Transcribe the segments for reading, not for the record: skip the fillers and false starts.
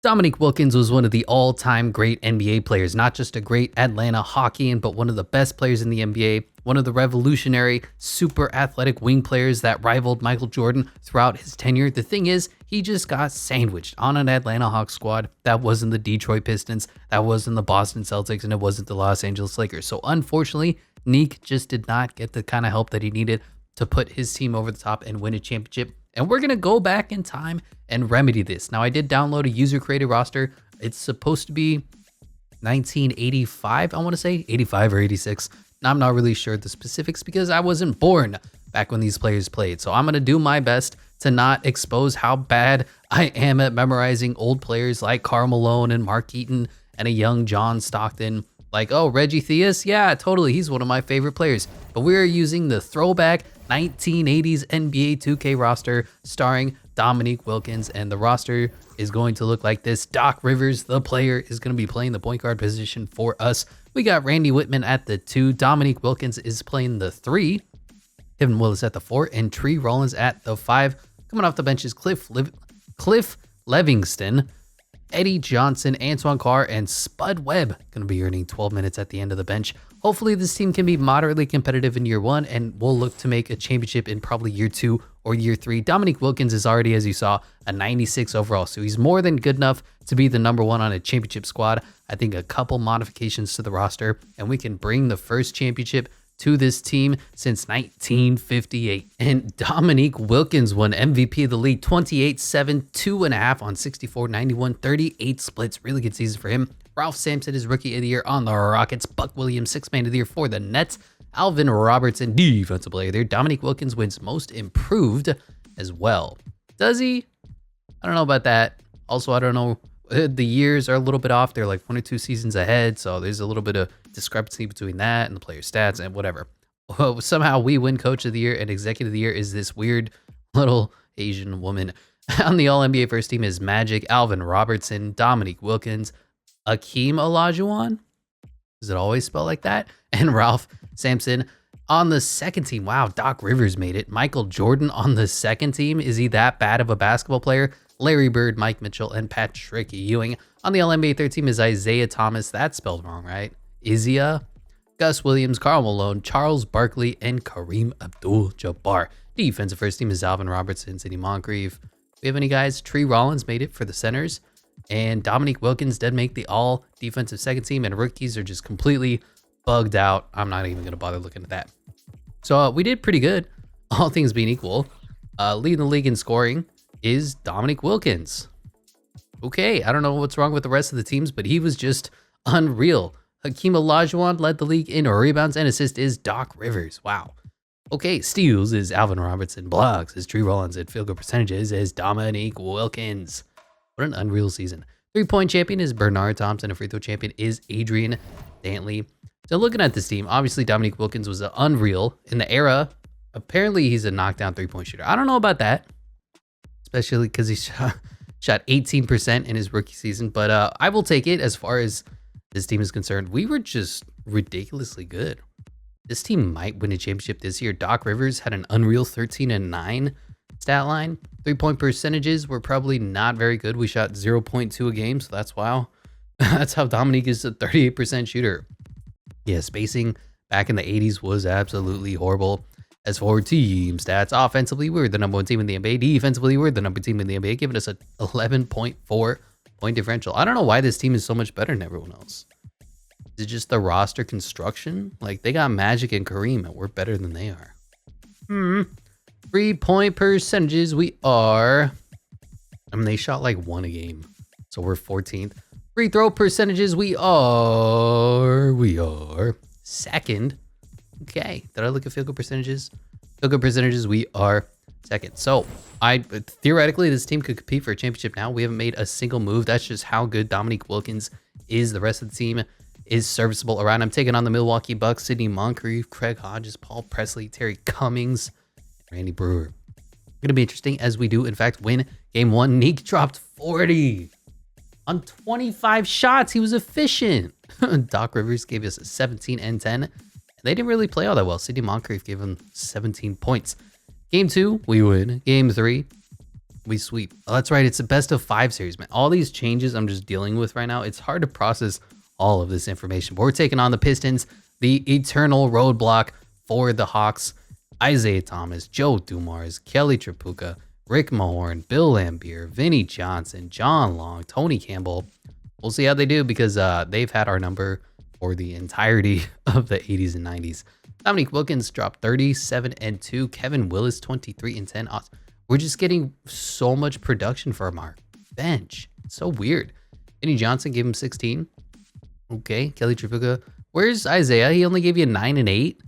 Dominique Wilkins was one of the all-time great NBA players, not just a great Atlanta Hawkian, but one of the best players in the NBA, one of the revolutionary, super athletic wing players that rivaled Michael Jordan throughout his tenure. The thing is, he just got sandwiched on an Atlanta Hawks squad that wasn't the Detroit Pistons, that wasn't the Boston Celtics, and it wasn't the Los Angeles Lakers. So unfortunately, Neek just did not get the kind of help that he needed to put his team over the top and win a championship. And we're going to go back in time and remedy this. Now, I did download a user-created roster. It's supposed to be 1985, I want to say, 85 or 86. I'm not really sure the specifics because I wasn't born back when these players played. So I'm going to do my best to not expose how bad I am at memorizing old players like Karl Malone and Mark Eaton and a young John Stockton. Like, oh, Reggie Theus? Yeah, totally. He's one of my favorite players. But we're using the throwback 1980s NBA 2K roster starring Dominique Wilkins, and the roster is going to look like this. Doc Rivers, the player, is going to be playing the point guard position for us. We got Randy Whitman at the 2. Dominique Wilkins is playing the 3. Kevin Willis at the 4, and Tree Rollins at the 5. Coming off the bench is Cliff Livingston, Eddie Johnson, Antoine Carr, and Spud Webb going to be earning 12 minutes at the end of the bench. Hopefully this team can be moderately competitive in year 1, and we'll look to make a championship in probably year 2 or year 3. Dominique Wilkins is already, as you saw, a 96 overall, so he's more than good enough to be the number 1 on a championship squad. I think a couple modifications to the roster, and we can bring the first championship to this team since 1958. And Dominique Wilkins won MVP of the league, 28-7, 2.5 on 64, 91, 38 splits. Really good season for him. Ralph Sampson is Rookie of the Year on the Rockets. Buck Williams, 6th Man of the Year for the Nets. Alvin Robertson, Defensive Player there. Dominique Wilkins wins Most Improved as well. Does he? I don't know about that. Also, I don't know. The years are a little bit off. They're like 1 or 2 seasons ahead. So there's a little bit of discrepancy between that and the player stats and whatever. Somehow we win Coach of the Year and Executive of the Year is this weird little Asian woman. On the All-NBA first team is Magic, Alvin Robertson, Dominique Wilkins, Akeem Olajuwon. Does it always spell like that? And Ralph Sampson. On the second team, wow, Doc Rivers made it. Michael Jordan on the second team. Is he that bad of a basketball player? Larry Bird, Mike Mitchell, and Patrick Ewing. On the All-NBA third team is Isaiah Thomas. That's spelled wrong, right? Izia, Gus Williams, Karl Malone, Charles Barkley, and Kareem Abdul-Jabbar. Defensive first team is Alvin Robertson, Sidney Moncrief. Do we have any guys? Tree Rollins made it for the centers. And Dominique Wilkins did make the all-defensive second team, and rookies are just completely bugged out. I'm not even going to bother looking at that. So we did pretty good, all things being equal. Leading the league in scoring is Dominique Wilkins. Okay, I don't know what's wrong with the rest of the teams, but he was just unreal. Hakeem Olajuwon led the league in rebounds, and assist is Doc Rivers. Wow. Okay, steals is Alvin Robertson. Blocks is Tree Rollins. And field goal percentages is Dominique Wilkins. What an unreal season. 3-point champion is Bernard Thompson. A free throw champion is Adrian Dantley. So looking at this team, obviously Dominique Wilkins was unreal in the era. Apparently he's a knockdown 3-point shooter. I don't know about that, especially because he shot 18% in his rookie season. But I will take it as far as this team is concerned. We were just ridiculously good. This team might win a championship this year. Doc Rivers had an unreal 13-9 stat line. 3-point percentages were probably not very good. We shot 0.2 a game, so that's wow. That's how Dominique is a 38% shooter. Yeah, spacing back in the 80s was absolutely horrible. As for team stats, offensively, we were the number 1 team in the NBA. Defensively, we were the number 1 team in the NBA, giving us a 11.4 point differential. I don't know why this team is so much better than everyone else. Is it just the roster construction? Like, they got Magic and Kareem, and we're better than they are. 3-point percentages, we are... I mean, they shot like 1 a game, so we're 14th. Free throw percentages, we are second. Okay, did I look at field goal percentages? Field goal percentages, we are second. So theoretically, this team could compete for a championship now. We haven't made a single move. That's just how good Dominique Wilkins is. The rest of the team is serviceable around. I'm taking on the Milwaukee Bucks, Sidney Moncrief, Craig Hodges, Paul Presley, Terry Cummings, and Randy Brewer. It's going to be interesting as we do, in fact, win game 1. Neek dropped 40 on 25 shots. He was efficient. Doc Rivers gave us a 17 and 10. They didn't really play all that well. Sidney Moncrief gave him 17 points. Game 2, we win. Game 3, We sweep. Oh, that's right. It's a best of 5 series, man. All these changes I'm just dealing with right now. It's hard to process all of this information. But we're taking on the Pistons, the eternal roadblock for the Hawks. Isaiah Thomas, Joe Dumars, Kelly Tripucka, Rick Mahorn, Bill Lambier, Vinny Johnson, John Long, Tony Campbell. We'll see how they do because they've had our number for the entirety of the 80s and 90s. Dominique Wilkins dropped 37-2. Kevin Willis 23-10. We're just getting so much production from our bench. It's so weird. Vinny Johnson gave him 16. Okay, Kelly Tripucka. Where's Isaiah? He only gave you 9 and 8.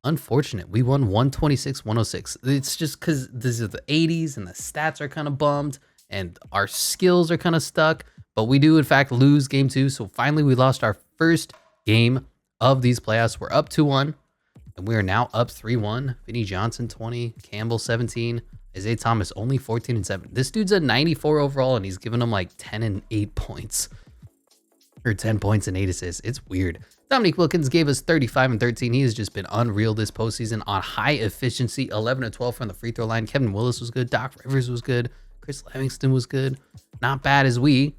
Unfortunate. We won 126-106. It's just because this is the 80s and the stats are kind of bummed and our skills are kind of stuck. But we do, in fact, lose game 2. So finally, we lost our first game of these playoffs. We're up 2-1. And we are now up 3-1. Vinny Johnson, 20. Campbell, 17. Isaiah Thomas, only 14-7. This dude's a 94 overall, and he's giving them like 10 and 8 points. Or 10 points and 8 assists. It's weird. Dominique Wilkins gave us 35-13. He has just been unreal this postseason on high efficiency. 11-12 from the free throw line. Kevin Willis was good. Doc Rivers was good. Chris Livingston was good. Not bad as we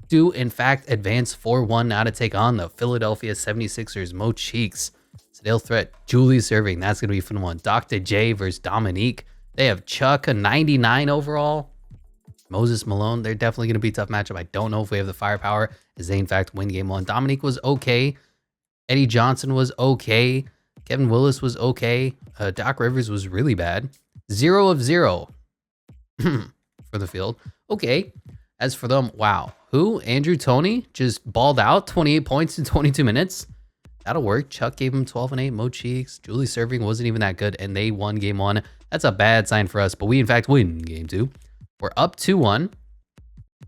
do, in fact, advance 4-1 now to take on the Philadelphia 76ers. Mo Cheeks. Sadale Threat, Julius Erving. That's going to be a fun one. Dr. J versus Dominique. They have Chuck, a 99 overall. Moses Malone. They're definitely going to be a tough matchup. I don't know if we have the firepower as they, in fact, win game 1. Dominique was okay. Eddie Johnson was okay. Kevin Willis was okay. Doc Rivers was really bad. 0 of 0 for the field. Okay. As for them, wow. Who? Andrew Toney just balled out 28 points in 22 minutes. That'll work. Chuck gave him 12 and 8. Mo Cheeks. Julius Erving wasn't even that good, and they won game 1. That's a bad sign for us, but we, in fact, win game 2. We're up 2-1.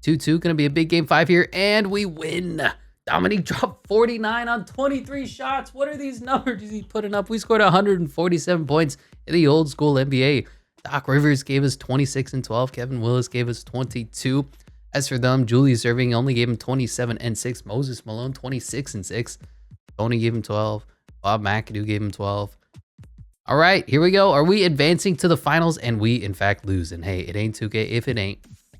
2-2. Going to be a big game 5 here, and we win. Dominique dropped 49 on 23 shots. What are these numbers he's putting up? We scored 147 points in the old school NBA. Doc Rivers gave us 26 and 12. Kevin Willis gave us 22. As for them, Julius Erving only gave him 27 and 6. Moses Malone 26 and 6. Tony gave him 12. Bob McAdoo gave him 12. All right, here we go. Are we advancing to the finals? And we, in fact, lose. And hey, it ain't 2K if it ain't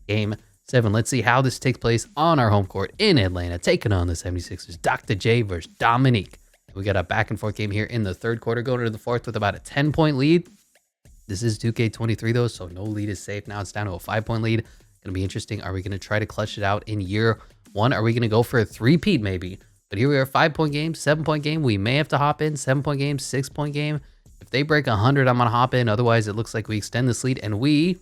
game 7. Let's see how this takes place on our home court in Atlanta, taking on the 76ers. Dr. J versus Dominique. We got a back and forth game here in the third quarter, going into the fourth with about a 10-point lead. This is 2K23 though, so no lead is safe. Now it's down to a 5-point lead. Gonna be interesting. Are we gonna try to clutch it out in year 1? Are we gonna go for a 3-peat maybe? But here we are, 5-point game, 7-point game. We may have to hop in, 7-point game, 6-point game. If they break 100, I'm gonna hop in. Otherwise, it looks like we extend this lead and we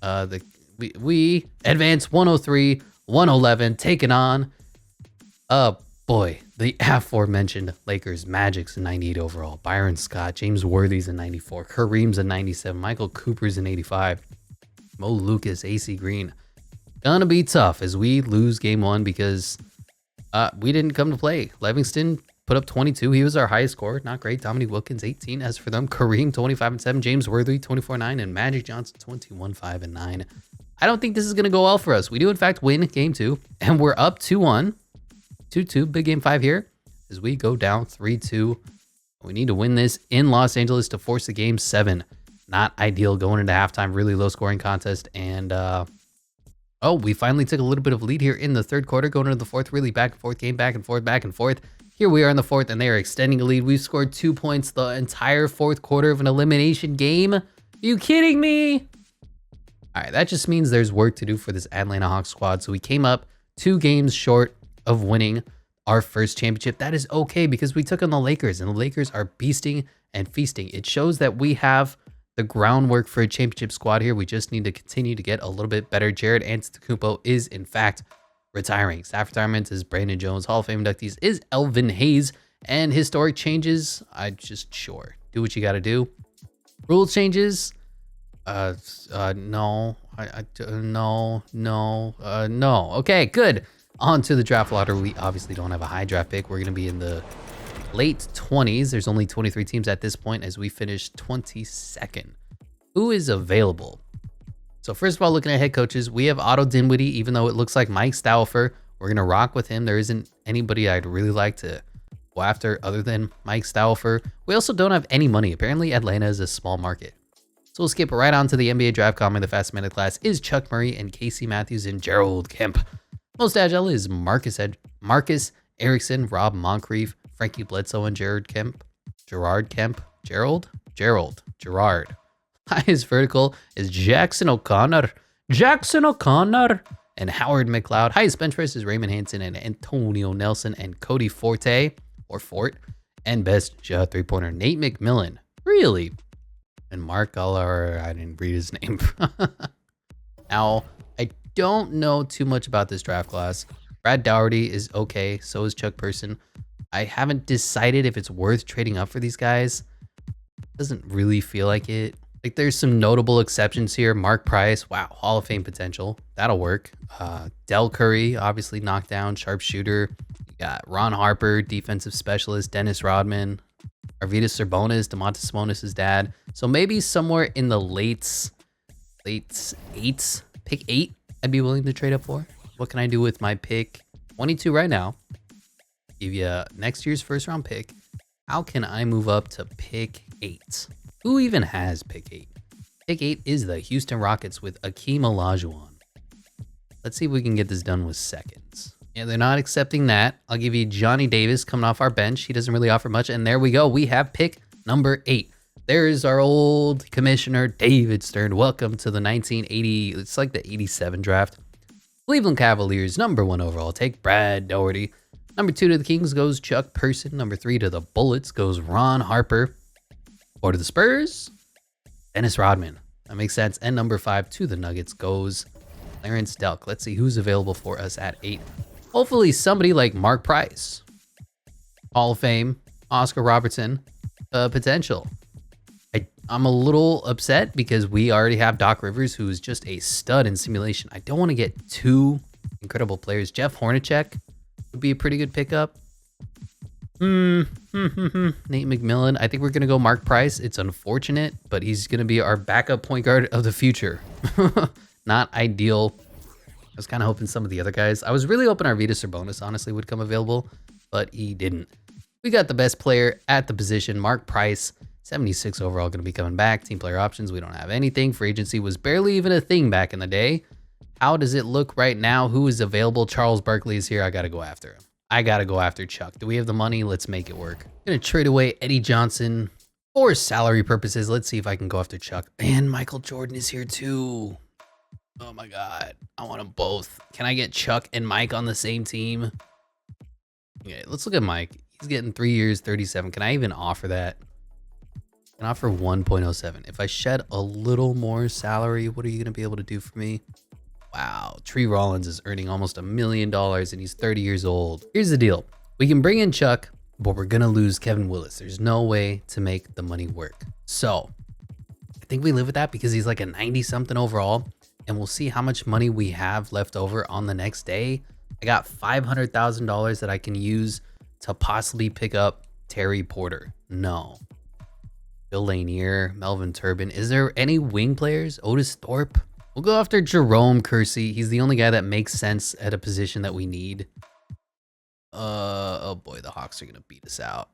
advance 103-111, taking on, boy, the aforementioned Lakers. Magic's a 98 overall. Byron Scott, James Worthy's a 94. Kareem's a 97. Michael Cooper's an 85. Mo Lucas, AC Green. Gonna be tough as we lose game 1 because we didn't come to play. Livingston put up 22. He was our highest scorer. Not great. Dominique Wilkins, 18. As for them, Kareem, 25 and 7. James Worthy, 24-9. And Magic Johnson, 21-5 and 9. I don't think this is going to go well for us. We do, in fact, win game 2. And we're up 2-1. 2-2. Big game 5 here as we go down 3-2. We need to win this in Los Angeles to force a game 7. Not ideal going into halftime. Really low scoring contest. And, we finally took a little bit of lead here in the third quarter. Going into the fourth, really back and forth game, back and forth, back and forth. Here we are in the fourth, and they are extending a lead. We've scored 2 points the entire fourth quarter of an elimination game. Are you kidding me? All right, that just means there's work to do for this Atlanta Hawks squad. So we came up 2 games short of winning our first championship. That is okay because we took on the Lakers, and the Lakers are beasting and feasting. It shows that we have the groundwork for a championship squad here. We just need to continue to get a little bit better. Jared Antetokounmpo is, in fact, retiring. Staff retirement is Brandon Jones. Hall of Fame inductees is Elvin Hayes. And historic changes, sure. Do what you got to do. Rule changes, no. No. Okay, good. On to the draft lottery. We obviously don't have a high draft pick. We're going to be in the late 20s. There's only 23 teams at this point as we finish 22nd. Who is available? So first of all, looking at head coaches, we have Otto Dinwiddie, even though it looks like Mike Stauffer. We're going to rock with him. There isn't anybody I'd really like to go after other than Mike Stauffer. We also don't have any money. Apparently, Atlanta is a small market. So we'll skip right on to the NBA draft. Coming the fastest man of the class is Chuck Murray and Casey Matthews and Gerald Kemp. Most agile is Marcus Erickson, Rob Moncrief, Frankie Bledsoe, and Gerard Kemp. Gerard. Highest vertical is Jackson O'Connor, and Howard McLeod. Highest bench press is Raymond Hansen and Antonio Nelson and Cody Forte, or Fort. And best shot three-pointer, Nate McMillan. Really? And Mark Aller, I didn't read his name. Now, I don't know too much about this draft class. Brad Dougherty is okay, so is Chuck Person. I haven't decided if it's worth trading up for these guys. Doesn't really feel like it. Like, there's some notable exceptions here. Mark Price, wow, Hall of Fame potential. That'll work. Del Curry, obviously knocked down, sharpshooter. You got Ron Harper, defensive specialist. Dennis Rodman. Arvydas Sabonis, Domantas Sabonis' dad. So maybe somewhere in the late eights, pick 8, I'd be willing to trade up for. What can I do with my pick 22 right now? Give you next year's first round pick. How can I move up to pick 8? Who even has pick 8? Pick 8 is the Houston Rockets with Akeem Olajuwon. Let's see if we can get this done with seconds. Yeah, they're not accepting that. I'll give you Johnny Davis coming off our bench. He doesn't really offer much. And there we go. We have pick number 8. There's our old commissioner, David Stern. Welcome to the 1980. It's like the 87 draft. Cleveland Cavaliers, number 1 overall. Take Brad Dougherty. Number 2 to the Kings goes Chuck Person. Number 3 to the Bullets goes Ron Harper. 4 to the Spurs, Dennis Rodman. That makes sense. And number 5 to the Nuggets goes Clarence Delk. Let's see who's available for us at 8. Hopefully somebody like Mark Price, Hall of Fame, Oscar Robertson, potential. I'm a little upset because we already have Doc Rivers, who is just a stud in simulation. I don't want to get 2 incredible players. Jeff Hornacek would be a pretty good pickup. Nate McMillan. I think we're going to go Mark Price. It's unfortunate, but he's going to be our backup point guard of the future. Not ideal. I was kind of hoping some of the other guys. I was really hoping Arvydas Sabonis honestly would come available, but he didn't. We got the best player at the position, Mark Price. 76 overall, going to be coming back. Team player options, we don't have anything. Free agency was barely even a thing back in the day. How does it look right now? Who is available? Charles Barkley is here. I got to go after him. I got to go after Chuck. Do we have the money? Let's make it work. Going to trade away Eddie Johnson for salary purposes. Let's see if I can go after Chuck. And Michael Jordan is here too. Oh my God. I want them both. Can I get Chuck and Mike on the same team? Okay, let's look at Mike. He's getting 3 years, 37. Can I even offer that? I can offer 1.07. If I shed a little more salary, what are you going to be able to do for me? Wow, Tree Rollins is earning almost $1 million and he's 30 years old. Here's the deal. We can bring in Chuck, but we're going to lose Kevin Willis. There's no way to make the money work. So I think we live with that because he's like a 90 something overall, and we'll see how much money we have left over on the next day. I got $500,000 that I can use to possibly pick up Terry Porter. No. Bill Lanier, Melvin Turbin. Is there any wing players? Otis Thorpe. We'll go after Jerome Kersey. He's the only guy that makes sense at a position that we need. Oh boy, the Hawks are going to beat us out.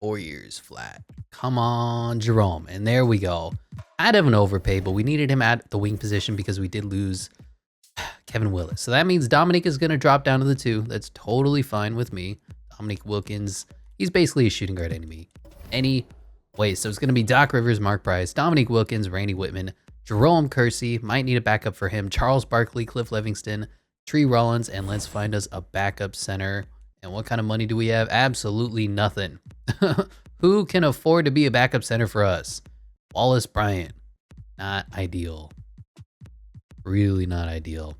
4 years flat. Come on, Jerome. And there we go. I'd have an overpay, but we needed him at the wing position because we did lose Kevin Willis. So that means Dominique is going to drop down to the 2. That's totally fine with me. Dominique Wilkins. He's basically a shooting guard anyway. So it's going to be Doc Rivers, Mark Price, Dominique Wilkins, Randy Whitman, Jerome Kersey. Might need a backup for him. Charles Barkley, Cliff Livingston, Tree Rollins, and let's find us a backup center. And what kind of money do we have? Absolutely nothing. Who can afford to be a backup center for us? Wallace Bryant. Not ideal. Really not ideal.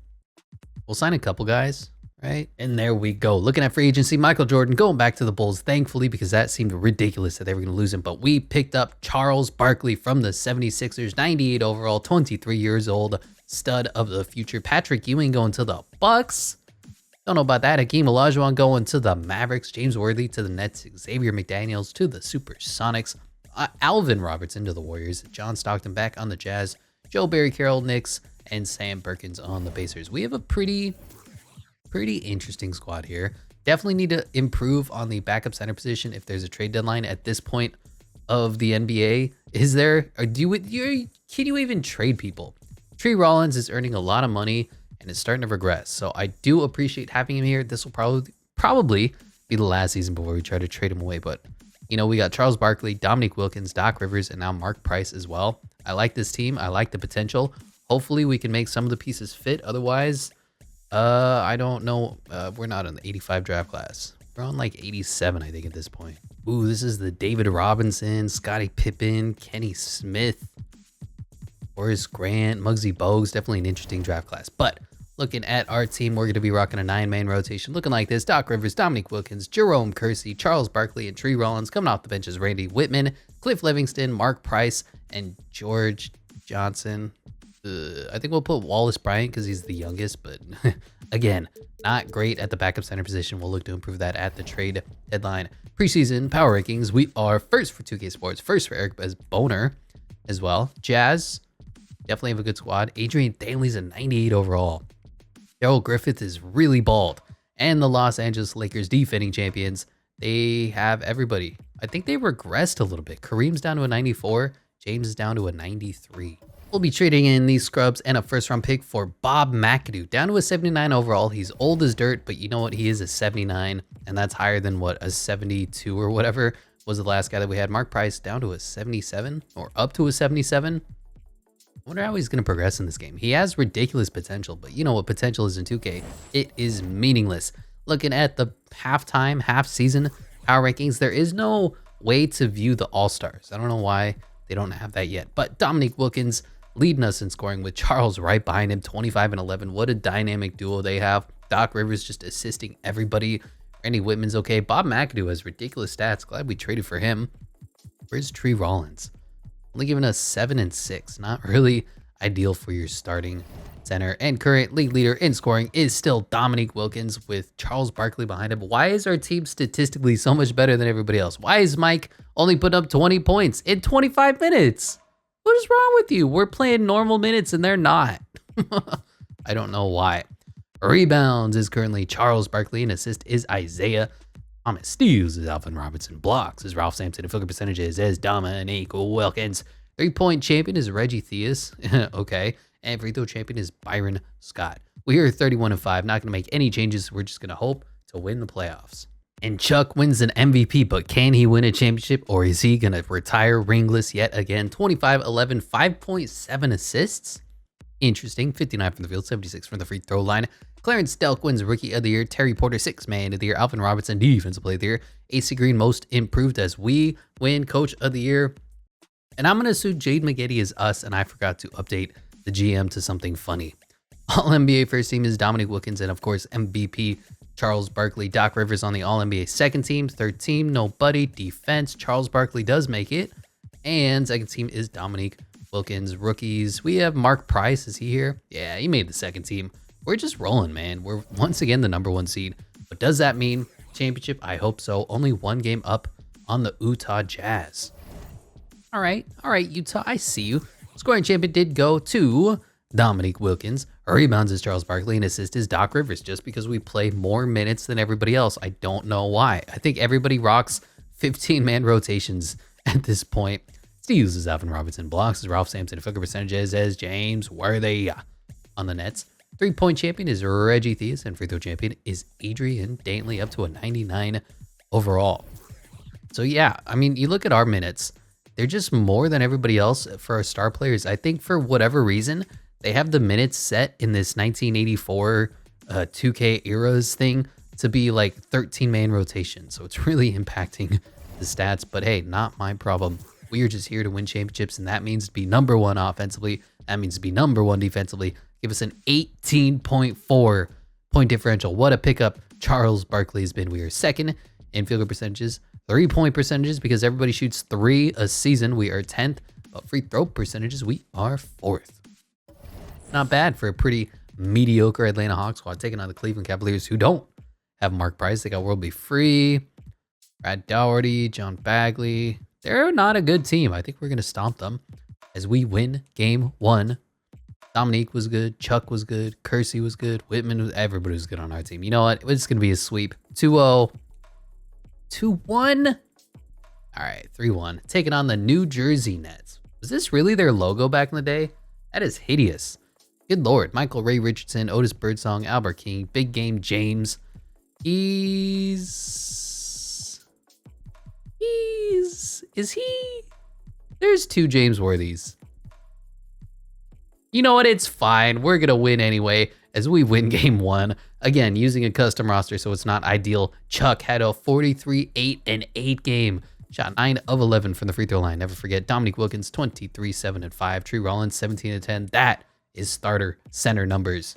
We'll sign a couple guys, right? And there we go. Looking at free agency, Michael Jordan going back to the Bulls, thankfully, because that seemed ridiculous that they were going to lose him. But we picked up Charles Barkley from the 76ers, 98 overall, 23 years old, stud of the future. Patrick Ewing going to the Bucks. Don't know about that. Hakeem Olajuwon going to the Mavericks. James Worthy to the Nets. Xavier McDaniels to the Supersonics. Alvin Robertson to the Warriors. John Stockton back on the Jazz. Joe Barry Carroll, Knicks. And Sam Perkins on the Pacers. We have a pretty interesting squad here. Definitely need to improve on the backup center position if there's a trade deadline. At this point, of the NBA is there? Or can you even trade people? Tree Rollins is earning a lot of money and is starting to regress. So I do appreciate having him here. This will probably be the last season before we try to trade him away. But you know, we got Charles Barkley, Dominique Wilkins, Doc Rivers, and now Mark Price as well. I like this team. I like the potential. Hopefully we can make some of the pieces fit. Otherwise, I don't know. We're not in the 85 draft class. We're on like 87, I think, at this point. Ooh, this is the David Robinson, Scottie Pippen, Kenny Smith, Horace Grant, Muggsy Bogues. Definitely an interesting draft class. But looking at our team, we're going to be rocking a 9-man rotation. Looking like this: Doc Rivers, Dominique Wilkins, Jerome Kersey, Charles Barkley, and Tree Rollins. Coming off the bench is Randy Whitman, Cliff Livingston, Mark Price, and George Johnson. I think we'll put Wallace Bryant because he's the youngest, but again, not great at the backup center position. We'll look to improve that at the trade deadline. Preseason power rankings. We are first for 2K Sports, first for Eric Boner as well. Jazz, definitely have a good squad. Adrian Danley's a 98 overall. Daryl Griffith is really bald. And the Los Angeles Lakers, defending champions, they have everybody. I think they regressed a little bit. Kareem's down to a 94. James is down to a 93. We'll be trading in these scrubs and a first-round pick for Bob McAdoo, down to a 79 overall. He's old as dirt, but you know what? He is a 79, and that's higher than what, a 72 or whatever was the last guy that we had. Mark Price down to a 77 or up to a 77. I wonder how he's going to progress in this game. He has ridiculous potential, but you know what potential is in 2K? It is meaningless. Looking at the halftime, half-season power rankings, there is no way to view the All-Stars. I don't know why they don't have that yet, but Dominique Wilkins leading us in scoring with Charles right behind him, 25 and 11. What a dynamic duo they have. Doc Rivers just assisting everybody. Randy Whitman's okay. Bob McAdoo has ridiculous stats. Glad we traded for him. Where's Tree Rollins? Only giving us 7 and 6. Not really ideal for your starting center. And current league leader in scoring is still Dominique Wilkins with Charles Barkley behind him. Why is our team statistically so much better than everybody else? Why is Mike only putting up 20 points in 25 minutes? What is wrong with you? We're playing normal minutes and they're not. I don't know why. Rebounds is currently Charles Barkley, and assist is Isaiah Thomas. Steals is Alvin Robinson. Blocks is Ralph Sampson. And field goal percentages is Dominique Wilkins. 3-point champion is Reggie Theus. Okay. And free throw champion is Byron Scott. We are 31 and 5. Not going to make any changes. We're just going to hope to win the playoffs. And Chuck wins an MVP, but can he win a championship, or is he going to retire ringless yet again? 25-11, 5.7 assists. Interesting. 59 from the field, 76 from the free throw line. Clarence Delk wins Rookie of the Year. Terry Porter, 6th Man of the Year. Alvin Robinson, Defensive Player of the Year. AC Green, Most Improved, as we win Coach of the Year. And I'm going to assume Jade McGetty is us, and I forgot to update the GM to something funny. All-NBA first team is Dominique Wilkins, and of course, MVP Charles Barkley. Doc Rivers on the All-NBA second team. Third team, nobody. Defense, Charles Barkley does make it. And second team is Dominique Wilkins. Rookies, we have Mark Price. Is he here? Yeah, he made the second team. We're just rolling, man. We're once again the #1 seed. But does that mean championship? I hope so. Only one game up on the Utah Jazz. All right, Utah, I see you. Scoring champion did go to Dominique Wilkins. Rebounds is Charles Barkley, and assist is Doc Rivers, just because we play more minutes than everybody else. I don't know why. I think everybody rocks 15-man rotations at this point. Steals is Alvin Robinson. Blocks is Ralph Sampson. Field goal percentages as James Worthy on the nets. 3-point champion is Reggie Theus, and free throw champion is Adrian Dantley, up to a 99 overall. So yeah, I mean, you look at our minutes, they're just more than everybody else for our star players. I think for whatever reason, they have the minutes set in this 1984 2K eras thing to be like 13-man rotation. So it's really impacting the stats, but hey, not my problem. We are just here to win championships, and that means to be #1 offensively. That means to be #1 defensively. Give us an 18.4 point differential. What a pickup Charles Barkley has been. We are second in field goal percentages, 3-point percentages, because everybody shoots 3 a season. We are 10th, but free throw percentages, we are 4th. Not bad for a pretty mediocre Atlanta Hawks squad, taking on the Cleveland Cavaliers, who don't have Mark Price. They got World Be Free, Brad Daugherty, John Bagley. They're not a good team. I think we're going to stomp them as we win game 1. Dominique was good. Chuck was good. Kersey was good. Whitman was, everybody was good on our team. You know what? It's going to be a sweep. 2-0. 2-1. All right, 3-1. Taking on the New Jersey Nets. Was this really their logo back in the day? That is hideous. Good Lord. Michael Ray Richardson, Otis Birdsong, Albert King, Big Game James. Is he? There's 2 James Worthies. You know what? It's fine. We're going to win anyway as we win game 1. Again, using a custom roster, so it's not ideal. Chuck had a 43-8-8 game. Shot 9 of 11 from the free throw line. Never forget Dominique Wilkins, 23-7-5. Tree Rollins, 17-10. That is starter center numbers.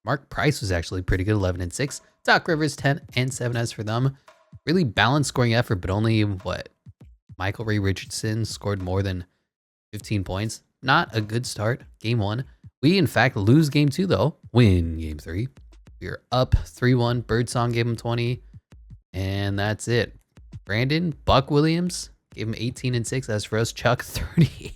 Mark Price was actually pretty good, 11-6. Doc Rivers, 10-7 as for them. Really balanced scoring effort, but only what? Michael Ray Richardson scored more than 15 points. Not a good start. Game 1. We, in fact, lose game 2, though. Win game 3. We are up 3-1. Birdsong gave him 20. And that's it. Brandon Buck Williams gave him 18-6. As for us, Chuck, 38.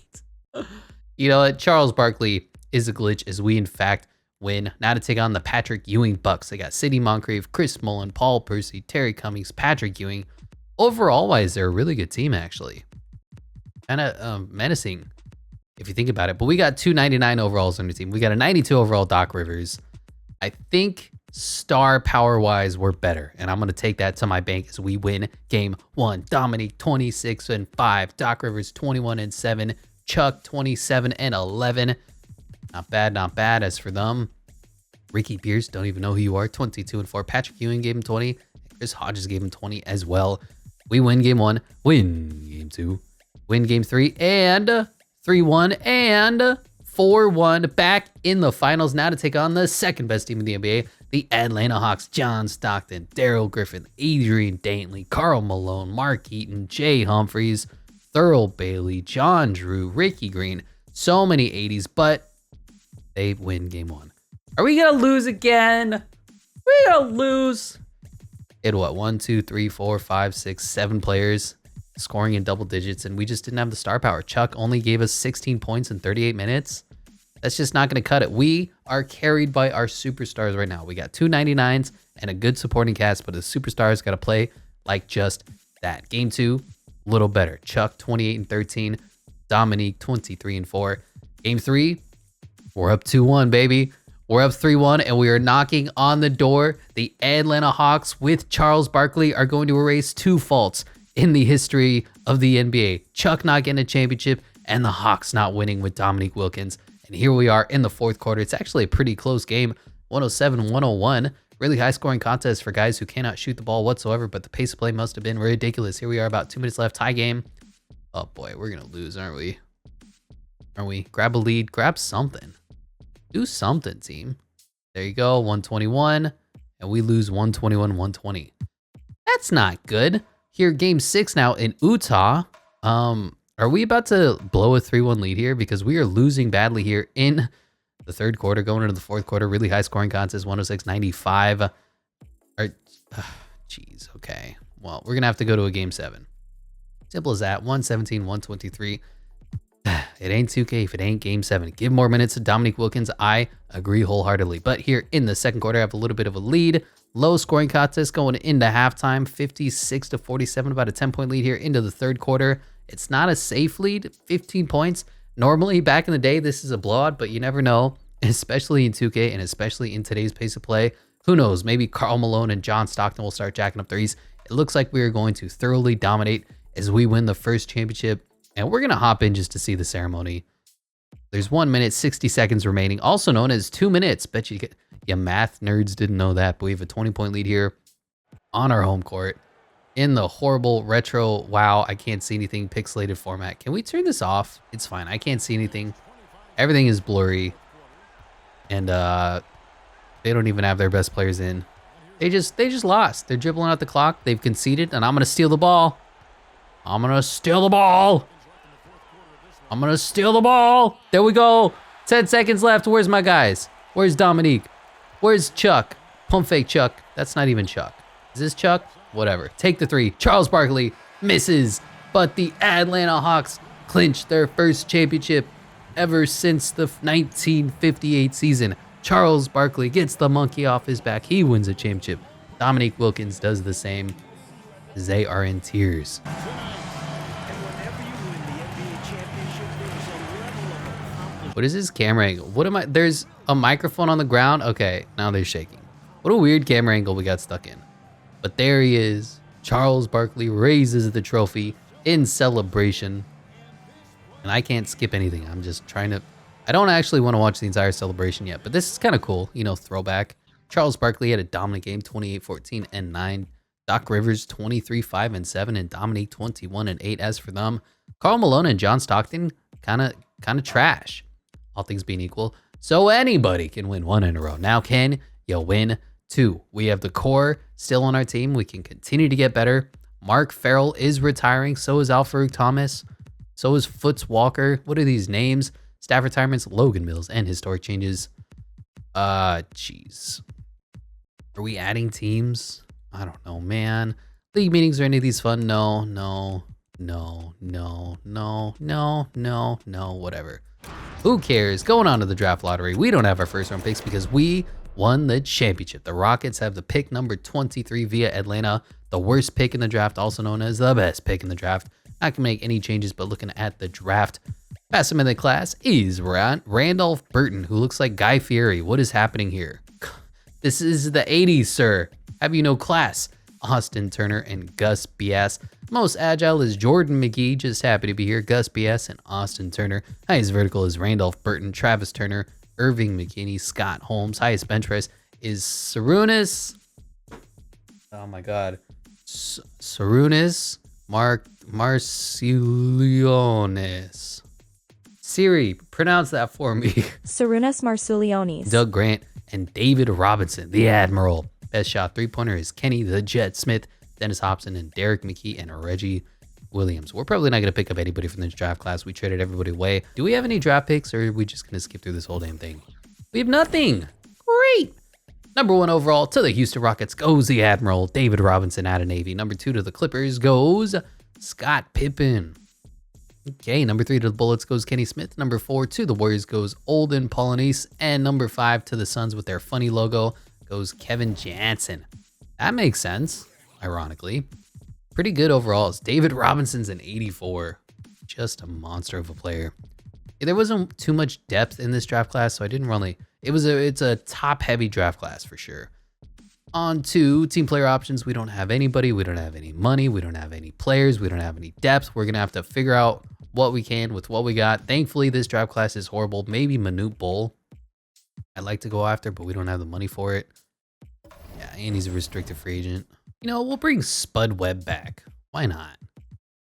You know what? Charles Barkley is a glitch as we, in fact, win. Now to take on the Patrick Ewing Bucks. They got Sidney Moncrief, Chris Mullen, Paul Percy, Terry Cummings, Patrick Ewing. Overall-wise, they're a really good team, actually. Kind of menacing, if you think about it. But we got 299 overalls on the team. We got a 92 overall Doc Rivers. I think star power-wise, we're better. And I'm going to take that to my bank as we win game 1. Dominique, 26-5. Doc Rivers, 21-7. Chuck, 27-11. Not bad, not bad. As for them, Ricky Pierce, don't even know who you are, 22-4. Patrick Ewing gave him 20. Chris Hodges gave him 20 as well. We win game 1, win game 2, win game 3, and 3-1 and 4-1. Back in the finals now to take on the second best team in the NBA, the Atlanta Hawks. John Stockton, Daryl Griffin, Adrian Dantley, Karl Malone, Mark Eaton, Jay Humphries, Thurl Bailey, John Drew, Ricky Green. So many 80s, but they win game 1. Are we gonna lose again? We're gonna lose. It what? 1, 2, 3, 4, 5, 6, 7 players scoring in double digits, and we just didn't have the star power. Chuck only gave us 16 points in 38 minutes. That's just not going to cut it. We are carried by our superstars right now. We got 2 99s and a good supporting cast, but the superstars got to play like just that. Game 2, a little better. Chuck 28-13, Dominique 23-4. Game 3, we're up 2-1, baby. We're up 3-1, and we are knocking on the door. The Atlanta Hawks with Charles Barkley are going to erase 2 faults in the history of the NBA. Chuck not getting a championship, and the Hawks not winning with Dominique Wilkins. And here we are in the 4th quarter. It's actually a pretty close game, 107-101. Really high-scoring contest for guys who cannot shoot the ball whatsoever, but the pace of play must have been ridiculous. Here we are, about 2 minutes left, tie game. Oh, boy, we're going to lose, aren't we? Aren't we? Grab a lead. Grab something. Do something, team. There you go, 121, and we lose 121-120. That's not good. Here, game 6 now in Utah. Are we about to blow a 3-1 lead here? Because we are losing badly here in the 3rd quarter, going into the 4th quarter. Really high scoring contest, 106-95. Jeez, okay. Well, we're going to have to go to a game 7. Simple as that, 117-123. It ain't 2K if it ain't game 7. Give more minutes to Dominique Wilkins. I agree wholeheartedly. But here in the 2nd quarter, I have a little bit of a lead. Low scoring contest going into halftime, 56-47, about a 10-point lead here into the 3rd quarter. It's not a safe lead, 15 points. Normally, back in the day, this is a blowout, but you never know, especially in 2K and especially in today's pace of play. Who knows? Maybe Karl Malone and John Stockton will start jacking up threes. It looks like we are going to thoroughly dominate as we win the first championship. And we're going to hop in just to see the ceremony. There's 1 minute, 60 seconds remaining, also known as 2 minutes. Bet you math nerds didn't know that, but we have a 20-point lead here on our home court in the horrible retro, wow, I can't see anything, pixelated format. Can we turn this off? It's fine. I can't see anything. Everything is blurry. And they don't even have their best players in. They just lost. They're dribbling out the clock. They've conceded, and I'm going to steal the ball. I'm going to steal the ball. I'm going to steal the ball. There we go. 10 seconds left. Where's my guys? Where's Dominique? Where's Chuck? Pump fake Chuck. That's not even Chuck. Is this Chuck? Whatever. Take the 3. Charles Barkley misses, but the Atlanta Hawks clinch their first championship ever since the 1958 season. Charles Barkley gets the monkey off his back. He wins a championship. Dominique Wilkins does the same. They are in tears. What is this camera angle? What am I? There's a microphone on the ground. Okay, now they're shaking. What a weird camera angle we got stuck in. But there he is. Charles Barkley raises the trophy in celebration. And I can't skip anything. I'm just trying to... I don't actually want to watch the entire celebration yet, but this is kind of cool. You know, throwback. Charles Barkley had a dominant game, 28-14 and 9. Doc Rivers, 23-5 and 7, and Dominique, 21 and 8. As for them, Karl Malone and John Stockton, kind of trash. All things being equal. So anybody can win one in a row. Now can you win two? We have the core still on our team. We can continue to get better. Mark Farrell is retiring. So is Al-Farouq Thomas. So is Foots Walker. What are these names? Staff retirements, Logan Mills, and historic changes. Jeez. Are we adding teams? I don't know, man. League meetings, are any of these fun? No, whatever. Who cares? Going on to the draft lottery. We don't have our first round picks because we won the championship. The Rockets have the pick number 23 via Atlanta. The worst pick in the draft, also known as the best pick in the draft. Not gonna make any changes, but looking at the draft, best in the class is Randolph Burton, who looks like Guy Fieri. What is happening here? This is the 80s, sir. Have you no class? Austin Turner and Gus Bias. Most agile is Jordan McGee. Just happy to be here. Gus Bias and Austin Turner. Highest vertical is Randolph Burton, Travis Turner, Irving McKinney, Scott Holmes. Highest bench press is Sarunas. Oh my God. Sarunas Marciulionis. Siri, pronounce that for me. Sarunas Marciulionis. Doug Grant and David Robinson, the Admiral. Best shot three-pointer is Kenny the Jet Smith, Dennis Hobson, and Derek McKee, and Reggie Williams. We're probably not going to pick up anybody from this draft class. We traded everybody away. Do we have any draft picks, or are we just going to skip through this whole damn thing? We have nothing. Great. Number 1 overall to the Houston Rockets goes the Admiral, David Robinson out of Navy. Number 2 to the Clippers goes Scott Pippen. Okay, number 3 to the Bullets goes Kenny Smith. Number 4 to the Warriors goes Olden Polynice. And number 5 to the Suns with their funny logo goes Kevin Jansen. That makes sense, ironically. Pretty good overall. David Robinson's an 84. Just a monster of a player. Yeah, there wasn't too much depth in this draft class, so I didn't really... It's a top-heavy draft class for sure. On to team player options. We don't have anybody. We don't have any money. We don't have any players. We don't have any depth. We're going to have to figure out what we can with what we got. Thankfully, this draft class is horrible. Maybe Manute Bol I'd like to go after, but we don't have the money for it. Yeah, and he's a restricted free agent. You know, we'll bring Spud Webb back. Why not?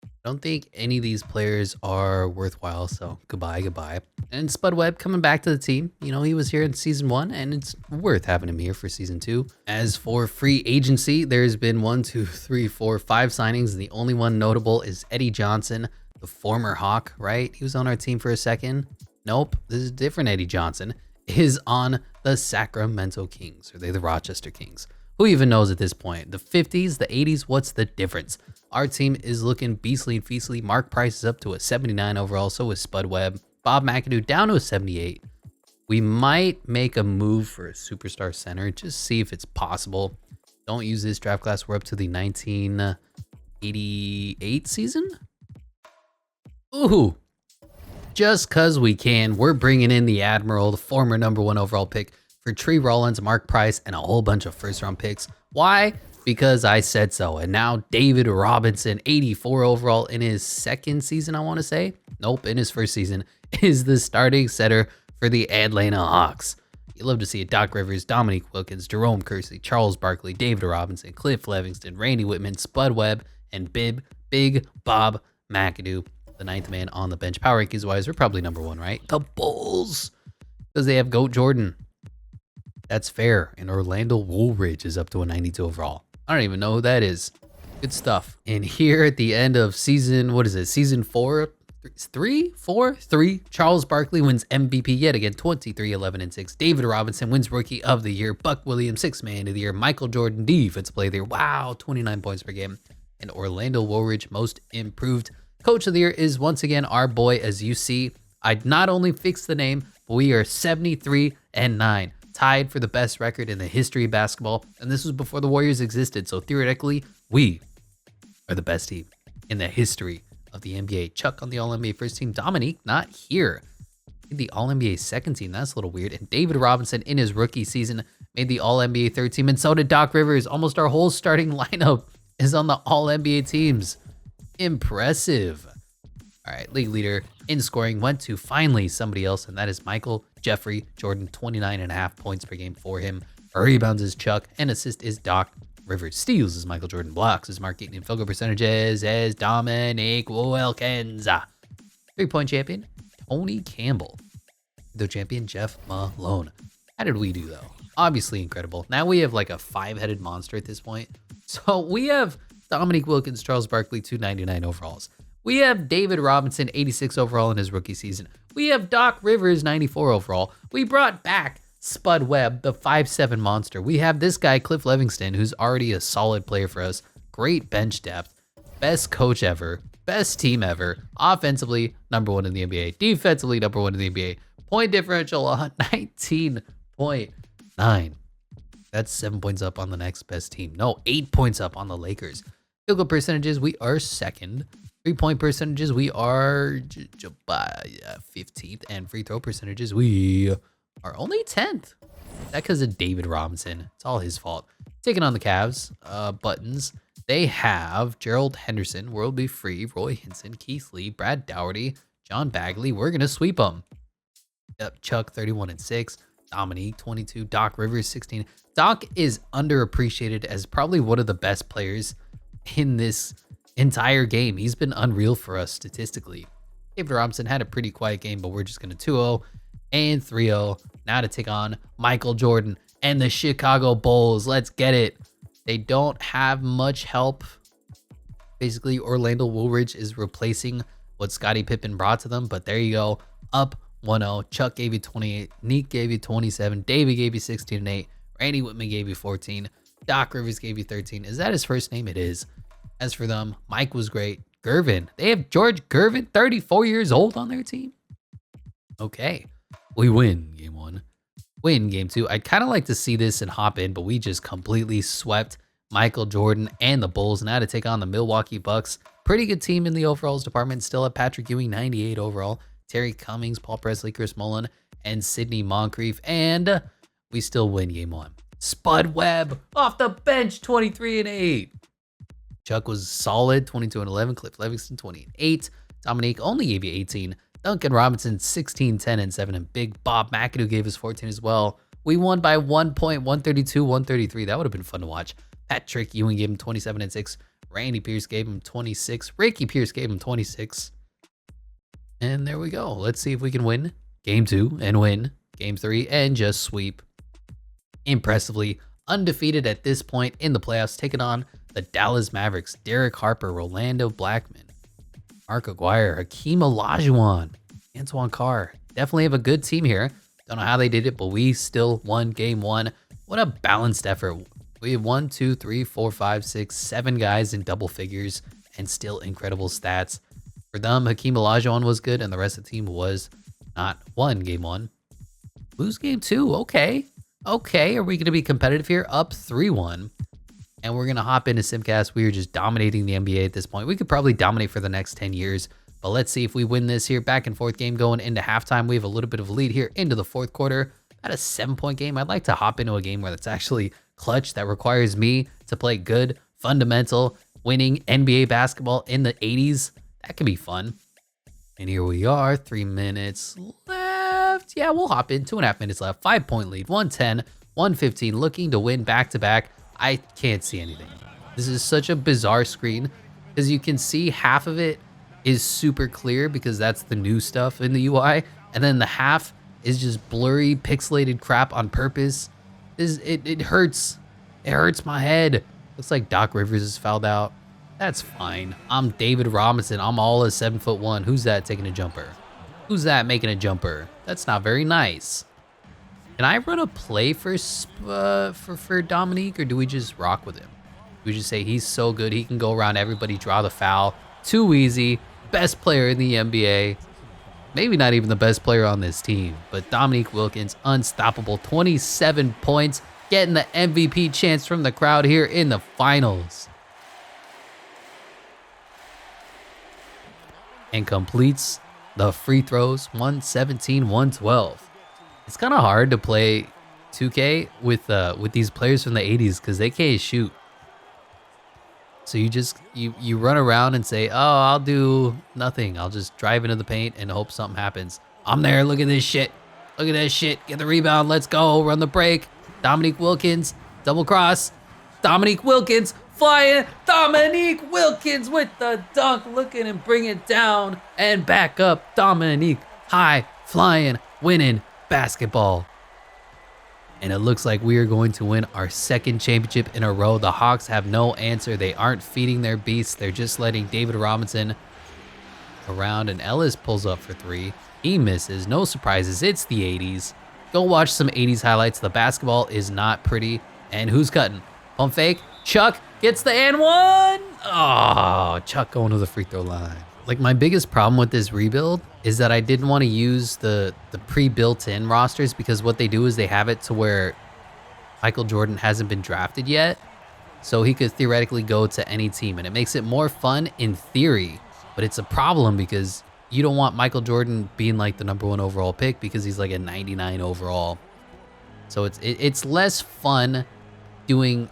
I don't think any of these players are worthwhile, so goodbye. And Spud Webb coming back to the team. You know, he was here in season 1, and it's worth having him here for season 2. As for free agency, there's been 5 signings, and the only one notable is Eddie Johnson, the former Hawk, right? He was on our team for a second. Nope, this is a different Eddie Johnson. Is on the Sacramento Kings. Are they the Rochester Kings? Who even knows at this point? The 50s, the 80s, what's the difference? Our team is looking beastly and feastly. Mark Price is up to a 79 overall, so is Spud Webb. Bob McAdoo down to a 78. We might make a move for a superstar center, just see if it's possible. Don't use this draft class. We're up to the 1988 season. Ooh. Just because we can, we're bringing in the Admiral, the former number 1 overall pick, for Tree Rollins, Mark Price, and a whole bunch of first-round picks. Why? Because I said so. And now David Robinson, 84 overall in his second season, I want to say. Nope, in his first season, is the starting center for the Atlanta Hawks. You love to see it. Doc Rivers, Dominique Wilkins, Jerome Kersey, Charles Barkley, David Robinson, Cliff Livingston, Randy Whitman, Spud Webb, and Big Bob McAdoo. The 9th man on the bench. Power rankings wise, we're probably number 1, right? The Bulls, because they have GOAT Jordan. That's fair. And Orlando Woolridge is up to a 92 overall. I don't even know who that is. Good stuff. And here at the end of season, what is it? Season 4, 3, Charles Barkley wins MVP yet again, 23, 11, and 6. David Robinson wins Rookie of the Year. Buck Williams, 6th Man of the Year. Michael Jordan, Defensive Player of the Year. Wow, 29 points per game. And Orlando Woolridge, Most Improved Coach of the Year is once again our boy. As you see, I not only fixed the name, but we are 73-9, tied for the best record in the history of basketball. And this was before the Warriors existed. So theoretically, we are the best team in the history of the NBA. Chuck on the All-NBA first team. Dominique not here. Made the All-NBA second team. That's a little weird. And David Robinson in his rookie season made the All-NBA third team. And so did Doc Rivers. Almost our whole starting lineup is on the All-NBA teams. Impressive. All right, league leader in scoring went to finally somebody else, and that is Michael Jeffrey Jordan, 29.5 points per game for him. Rebounds is Chuck, and assist is Doc Rivers. Steals is Michael Jordan. Blocks is Mark Eaton. And field goal percentages is Dominique Wilkins. 3-point champion, Tony Campbell. The champion, Jeff Malone. How did we do, though? Obviously incredible. Now we have like a 5-headed monster at this point. So we have Dominique Wilkins, Charles Barkley, 299 overalls. We have David Robinson, 86 overall in his rookie season. We have Doc Rivers, 94 overall. We brought back Spud Webb, the 5'7 monster. We have this guy, Cliff Livingston, who's already a solid player for us. Great bench depth. Best coach ever. Best team ever. Offensively, #1 in the NBA. Defensively, #1 in the NBA. Point differential, 19.9. That's 7 points up on the next best team. No, 8 points up on the Lakers. Field goal percentages, we are second. 3-point percentages, we are 15th. And free throw percentages, we are only 10th. That because of David Robinson. It's all his fault. Taking on the Cavs, buttons. They have Gerald Henderson, World Be Free, Roy Hinson, Keith Lee, Brad Dougherty, John Bagley. We're going to sweep them. Yep, Chuck, 31-6. Dominique, 22. Doc Rivers, 16. Doc is underappreciated as probably one of the best players in this entire game. He's been unreal for us statistically. David Robinson had a pretty quiet game, but we're just going to 2-0 and 3-0. Now to take on Michael Jordan and the Chicago Bulls. Let's get it. They don't have much help. Basically, Orlando Woolridge is replacing what Scottie Pippen brought to them, but there you go. Up 1-0. Chuck gave you 28. Neek gave you 27. David gave you 16 and 8. Randy Whitman gave you 14. Doc Rivers gave you 13. Is that his first name? It is. As for them, Mike was great. Gervin. They have George Gervin, 34 years old on their team. Okay. We win game 1. Win game 2. I'd kind of like to see this and hop in, but we just completely swept Michael Jordan and the Bulls. Now to take on the Milwaukee Bucks. Pretty good team in the overalls department. Still have Patrick Ewing, 98 overall. Terry Cummings, Paul Presley, Chris Mullin, and Sidney Moncrief. And we still win game 1. Spud Webb off the bench, 23-8. Chuck was solid, 22-11. Cliff Livingston, 20-8. Dominique only gave you 18. Duncan Robinson, 16, 10, and 7. And Big Bob McAdoo gave us 14 as well. We won by 1 point, 132-133. That would have been fun to watch. Patrick Ewing gave him 27 and 6. Randy Pierce gave him 26. Ricky Pierce gave him 26. And there we go. Let's see if we can win game 2 and win game 3 and just sweep. Impressively undefeated at this point in the playoffs, taking on the Dallas Mavericks. Derek Harper, Rolando Blackman, Mark Aguirre, Hakeem Olajuwon, Antoine Carr. Definitely have a good team here. Don't know how they did it, but we still won game 1. What a balanced effort. We have 1, 2, 3, 4, 5, 6, 7 guys in double figures and still incredible stats. For them, Hakeem Olajuwon was good and the rest of the team was not. Won game 1. Lose game 2. Okay. Okay, are we going to be competitive here? Up 3-1. And we're going to hop into Simcast. We are just dominating the NBA at this point. We could probably dominate for the next 10 years. But let's see if we win this here. Back and forth game going into halftime. We have a little bit of a lead here into the fourth quarter. About a 7-point game. I'd like to hop into a game where that's actually clutch, that requires me to play good, fundamental, winning NBA basketball in the 80s. That could be fun. And here we are. 3 minutes left. Yeah, we'll hop in. 2.5 minutes left. 5-point lead. 110, 115. Looking to win back-to-back. I can't see anything. This is such a bizarre screen because you can see half of it is super clear because that's the new stuff in the UI. And then the half is just blurry, pixelated crap on purpose. It hurts. It hurts my head. Looks like Doc Rivers is fouled out. That's fine. I'm David Robinson. I'm all a 7'1". Who's that taking a jumper? Who's that making a jumper? That's not very nice. Can I run a play for Dominique, or do we just rock with him? We just say he's so good, he can go around everybody, draw the foul. Too easy. Best player in the NBA. Maybe not even the best player on this team, but Dominique Wilkins, unstoppable. 27 points, getting the MVP chance from the crowd here in the finals. And completes the free throws, 117, 112. It's kind of hard to play 2K with these players from the 80s because they can't shoot. So you run around and say, oh, I'll do nothing. I'll just drive into the paint and hope something happens. I'm there. Look at this shit. Look at that shit. Get the rebound. Let's go. Run the break. Dominique Wilkins. Double cross. Dominique Wilkins flying. Dominique Wilkins with the dunk. Looking and bring it down and back up. Dominique high flying, winning basketball. And it looks like we are going to win our second championship in a row. The Hawks have no answer. They aren't feeding their beasts. They're just letting David Robinson around, and Ellis pulls up for three. He misses. No surprises. It's the 80s. Go watch some 80s highlights. The basketball is not pretty. And who's cutting? Pump fake. Chuck gets the and one. Oh, Chuck going to the free throw line. Like, my biggest problem with this rebuild is that I didn't want to use the pre-built-in rosters, because what they do is they have it to where Michael Jordan hasn't been drafted yet. So he could theoretically go to any team, and it makes it more fun in theory. But it's a problem because you don't want Michael Jordan being like the #1 overall pick because he's like a 99 overall. So it's less fun doing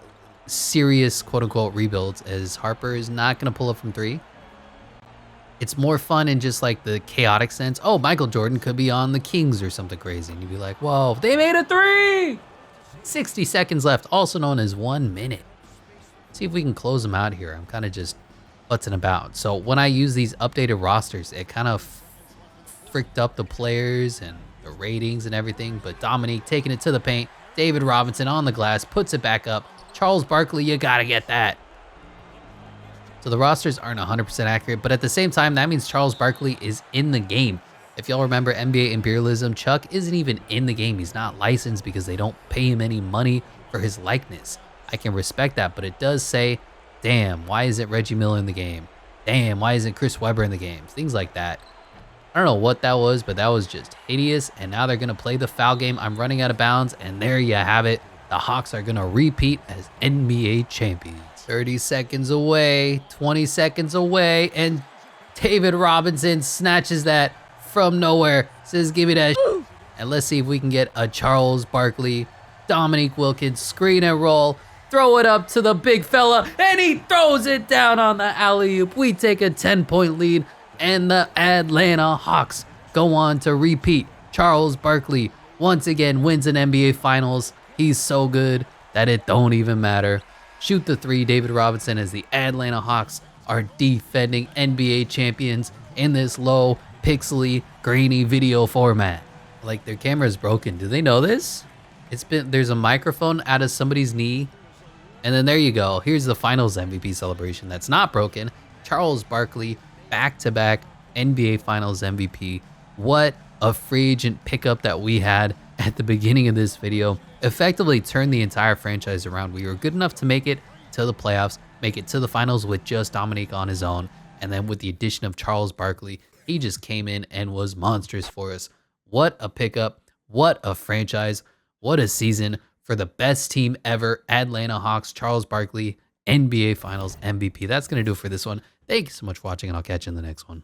serious quote-unquote rebuilds, as Harper is not going to pull up from three. It's more fun in just like the chaotic sense. Oh, Michael Jordan could be on the Kings or something crazy. And you'd be like, whoa, they made a three! 60 seconds left, also known as 1 minute. See if we can close them out here. I'm kind of just futzing about. So when I use these updated rosters, it kind of fricked up the players and the ratings and everything. But Dominique taking it to the paint. David Robinson on the glass, puts it back up. Charles Barkley, you gotta get that. So the rosters aren't 100% accurate, but at the same time, that means Charles Barkley is in the game. If y'all remember NBA imperialism, Chuck isn't even in the game. He's not licensed because they don't pay him any money for his likeness. I can respect that, but it does say, damn, why isn't Reggie Miller in the game? Damn, why isn't Chris Webber in the game? Things like that. I don't know what that was, but that was just hideous. And now they're going to play the foul game. I'm running out of bounds, and there you have it. The Hawks are going to repeat as NBA champions. 30 seconds away, 20 seconds away, and David Robinson snatches that from nowhere. Says, give me that. And let's see if we can get a Charles Barkley, Dominique Wilkins screen and roll. Throw it up to the big fella, and he throws it down on the alley-oop. We take a 10-point lead, and the Atlanta Hawks go on to repeat. Charles Barkley once again wins an NBA Finals. He's so good that it don't even matter. Shoot the three, David Robinson, as the Atlanta Hawks are defending NBA champions in this low, pixely, grainy video format. Like, their camera's broken. Do they know this? There's a microphone out of somebody's knee. And then there you go. Here's the Finals MVP celebration that's not broken. Charles Barkley, back-to-back NBA Finals MVP. What a free agent pickup that we had at the beginning of this video. Effectively turned the entire franchise around. We were good enough to make it to the playoffs, make it to the finals with just Dominique on his own. And then with the addition of Charles Barkley, he just came in and was monstrous for us. What a pickup. What a franchise. What a season for the best team ever. Atlanta Hawks, Charles Barkley, NBA Finals MVP. That's going to do it for this one. Thank you so much for watching, and I'll catch you in the next one.